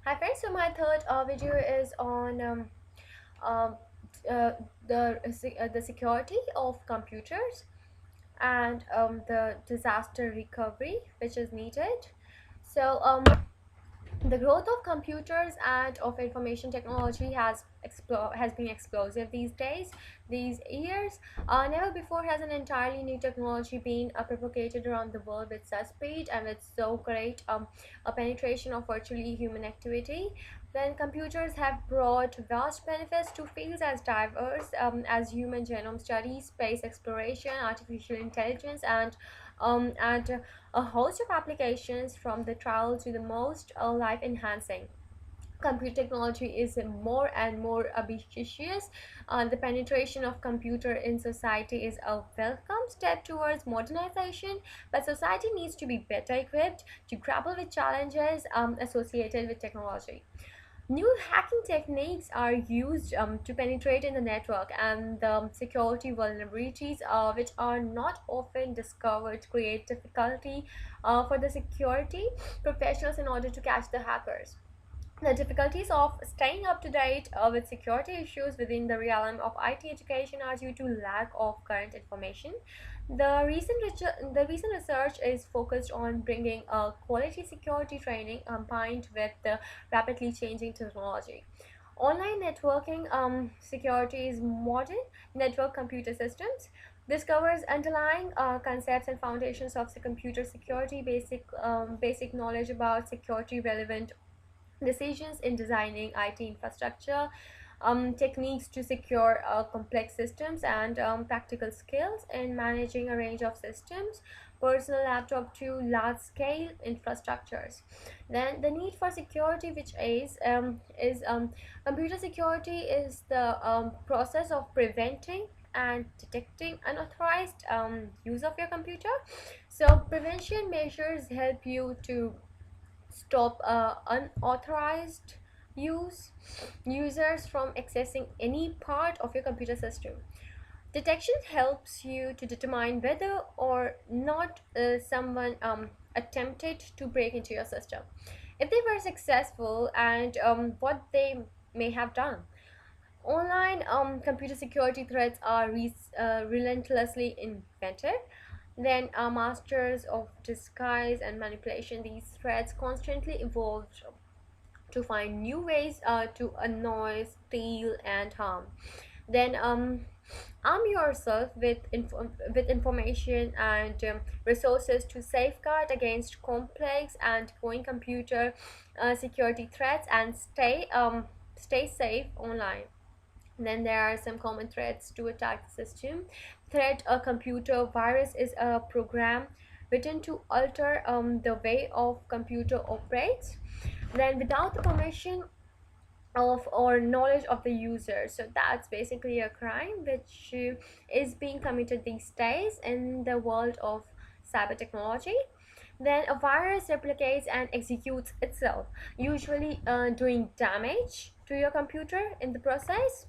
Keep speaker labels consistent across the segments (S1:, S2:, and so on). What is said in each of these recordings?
S1: Hi friends, so my third video is on um, uh, the security of computers and the disaster recovery which is needed. So the growth of computers and of information technology has been explosive these days, these years. Never before has an entirely new technology been propagated around the world with such speed and with so great a penetration of virtually human activity. Then computers have brought vast benefits to fields as diverse as human genome studies, space exploration, artificial intelligence, and a host of applications from the trial to the most life enhancing. Computer technology is more and more ambitious. The penetration of computer in society is a welcome step towards modernization, but society needs to be better equipped to grapple with challenges associated with technology. New hacking techniques are used to penetrate in the network, and the security vulnerabilities, which are not often discovered, create difficulty for the security professionals in order to catch the hackers. The difficulties of staying up to date with security issues within the realm of IT education are due to lack of current information. The recent research is focused on bringing a quality security training combined with the rapidly changing technology. Online networking security is modern network computer systems. This covers underlying concepts and foundations of the computer security, basic knowledge about security relevant decisions in designing IT infrastructure, techniques to secure complex systems, and practical skills in managing a range of systems, personal laptop to large scale infrastructures. Then the need for security, which is computer security is the process of preventing and detecting unauthorized use of your computer. So prevention measures help you to stop unauthorized use users from accessing any part of your computer system. Detection helps you to determine whether or not someone attempted to break into your system. If they were successful, and what they may have done. Online computer security threats are relentlessly invented. Then masters of disguise and manipulation, these threats constantly evolve to find new ways to annoy, steal, and harm. Then arm yourself with information and resources to safeguard against complex and growing computer security threats and stay safe online. Then there are some common threats to attack the system. Threat a computer virus is a program written to alter the way of computer operates. Then without the permission of or knowledge of the user. So that's basically a crime which is being committed these days in the world of cyber technology. Then a virus replicates and executes itself, usually doing damage to your computer in the process.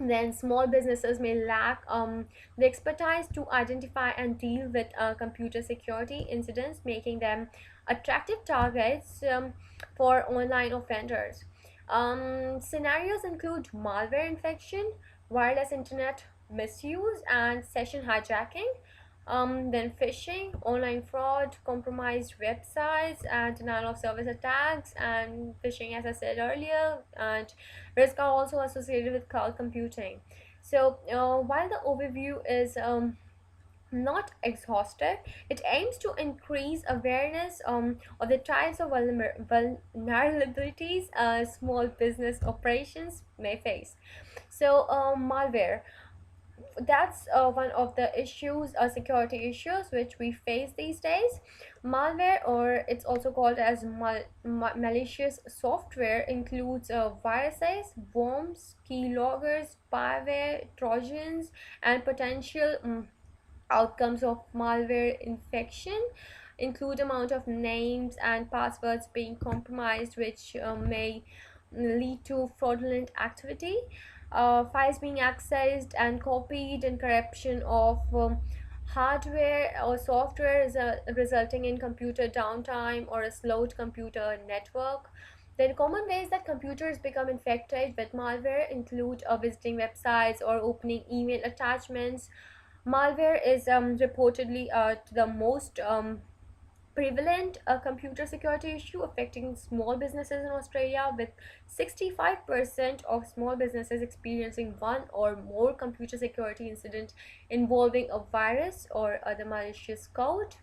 S1: Then small businesses may lack the expertise to identify and deal with computer security incidents, making them attractive targets for online offenders. Scenarios include malware infection, wireless internet misuse, and session hijacking. Then phishing, online fraud, compromised websites, and denial of service attacks, and phishing, as I said earlier, and risk are also associated with cloud computing. So, while the overview is not exhaustive, it aims to increase awareness of the types of vulnerabilities small business operations may face. So, malware, that's one of the issues, security issues which we face these days. Malware, or it's also called as malicious software, includes viruses, worms, keyloggers, spyware, trojans, and potential outcomes of malware infection include amount of names and passwords being compromised, which may lead to fraudulent activity, files being accessed and copied, and corruption of hardware or software, resulting in computer downtime or a slowed computer network. Then common ways that computers become infected with malware include visiting websites or opening email attachments. Malware is reportedly the most prevalent computer security issue affecting small businesses in Australia, with 65% of small businesses experiencing one or more computer security incident involving a virus or other malicious code,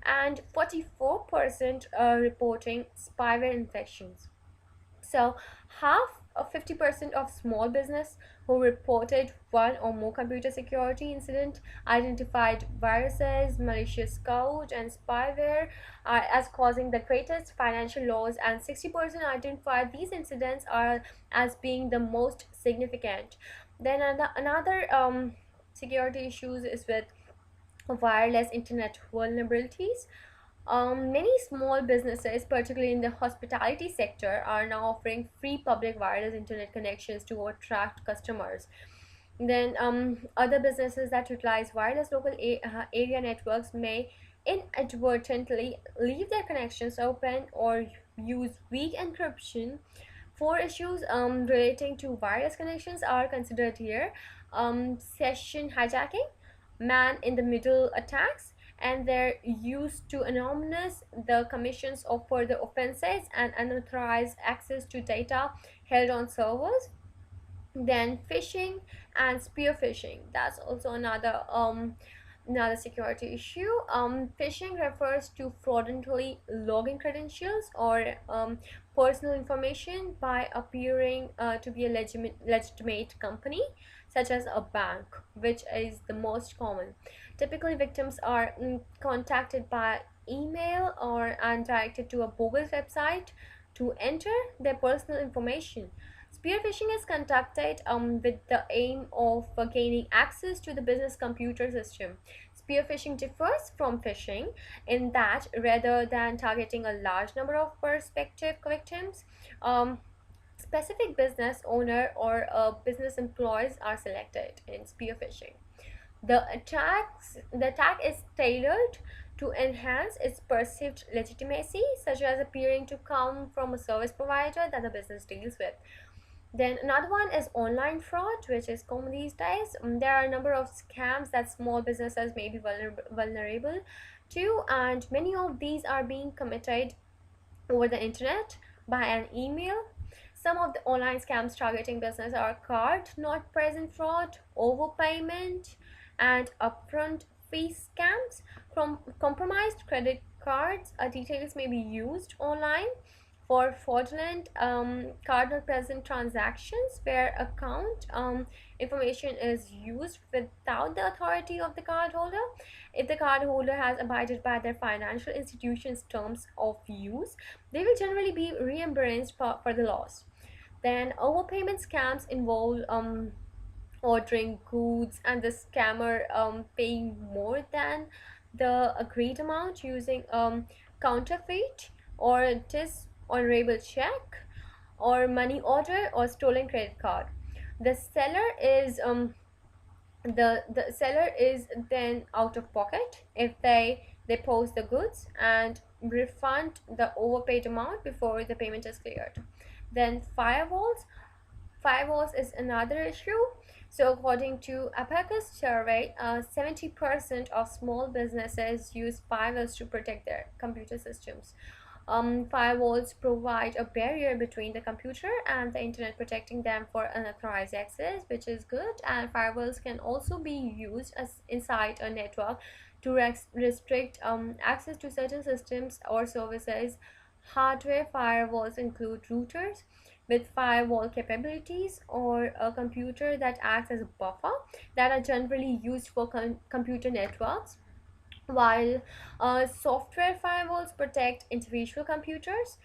S1: and 44% reporting spyware infections. So, half of 50% of small business who reported one or more computer security incident identified viruses, malicious code, and spyware as causing the greatest financial loss, and 60% identified these incidents are as being the most significant. Then another security issues is with wireless internet vulnerabilities. Many small businesses, particularly in the hospitality sector, are now offering free public wireless internet connections to attract customers. Then, other businesses that utilize wireless local area networks may inadvertently leave their connections open or use weak encryption. Four issues relating to wireless connections are considered here: session hijacking, man in the middle attacks, and their use to anonymize the commissions of further offenses and unauthorized access to data held on servers. Then phishing and spear phishing, that's also another security issue. Phishing refers to fraudulently logging credentials or personal information by appearing to be a legitimate company, such as a bank, which is the most common. Typically, victims are contacted by email or and directed to a bogus website to enter their personal information. Spear phishing is conducted with the aim of gaining access to the business computer system. Spear phishing differs from phishing in that rather than targeting a large number of prospective victims, um, specific business owner or business employees are selected in spear phishing. The attack is tailored to enhance its perceived legitimacy, such as appearing to come from a service provider that the business deals with. Then another one is online fraud, which is common these days. There are a number of scams that small businesses may be vulnerable to, and many of these are being committed over the internet by an email. Some of the online scams targeting business are card not present fraud, overpayment, and upfront fee scams. From compromised credit cards, details may be used online for fraudulent card not present transactions where account information is used without the authority of the cardholder. If the cardholder has abided by their financial institution's terms of use, they will generally be reimbursed for the loss. Then overpayment scams involve ordering goods and the scammer paying more than the agreed amount using counterfeit or dishonorable check or money order or stolen credit card. The seller is the seller is then out of pocket if they post the goods and refund the overpaid amount before the payment is cleared. Then firewalls is another issue. So according to Abacus survey, 70% of small businesses use firewalls to protect their computer systems. Firewalls provide a barrier between the computer and the internet, protecting them for unauthorized access, which is good. And firewalls can also be used as inside a network to restrict access to certain systems or services. Hardware firewalls include routers with firewall capabilities or a computer that acts as a buffer that are generally used for computer networks, while software firewalls protect individual computers.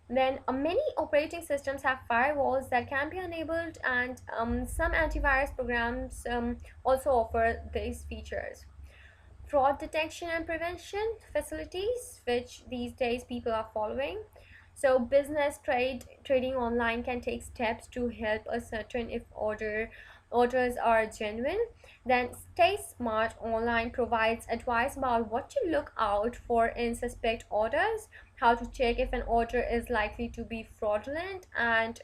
S1: Then many operating systems have firewalls that can be enabled, and some antivirus programs also offer these features. Fraud detection and prevention facilities, which these days people are following. So trading online can take steps to help ascertain if order orders are genuine. Then Stay Smart Online provides advice about what to look out for in suspect orders, how to check if an order is likely to be fraudulent, and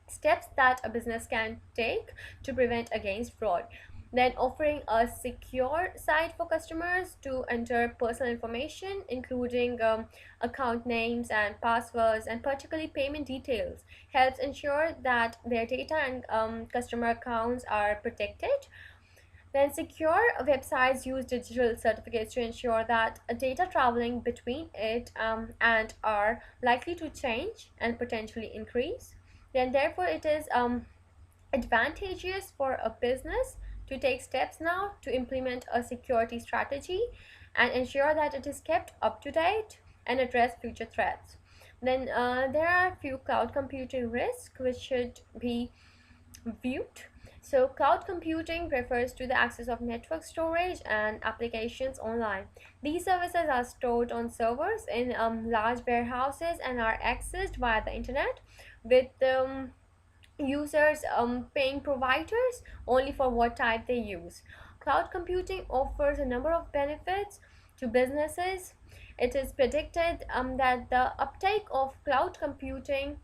S1: steps that a business can take to prevent against fraud. Then offering a secure site for customers to enter personal information, including account names and passwords, and particularly payment details, helps ensure that their data and customer accounts are protected. Then secure websites use digital certificates to ensure that data traveling between it and are likely to change and potentially increase. Then therefore it is advantageous for a business to take steps now to implement a security strategy and ensure that it is kept up to date and address future threats. Then there are a few cloud computing risks which should be viewed. So, cloud computing refers to the access of network storage and applications online. These services are stored on servers in large warehouses and are accessed via the internet, with users paying providers only for what type they use. Cloud computing offers a number of benefits to businesses. It is predicted that the uptake of cloud computing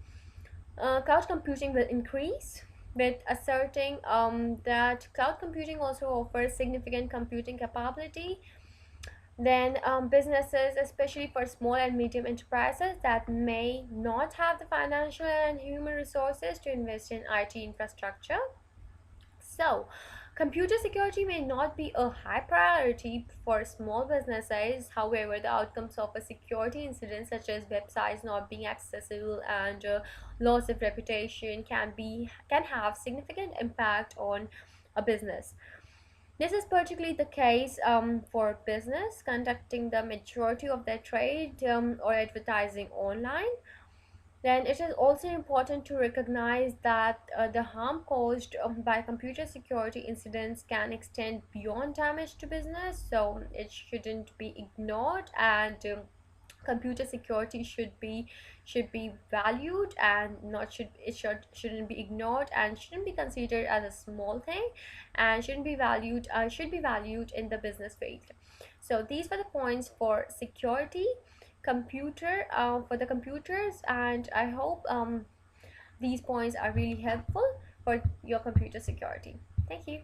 S1: will increase, with asserting that cloud computing also offers significant computing capability. Then businesses, especially for small and medium enterprises that may not have the financial and human resources to invest in IT infrastructure. So, computer security may not be a high priority for small businesses. However, the outcomes of a security incident, such as websites not being accessible and loss of reputation, can have significant impact on a business. This is particularly the case for business conducting the majority of their trade or advertising online. Then it is also important to recognize that the harm caused by computer security incidents can extend beyond damage to business, so it shouldn't be ignored, and computer security should be valued and not should it shouldn't be ignored and shouldn't be considered as a small thing, and should be valued in the business field. So these were the points for security computer for the computers, and I hope these points are really helpful for your computer security. Thank you.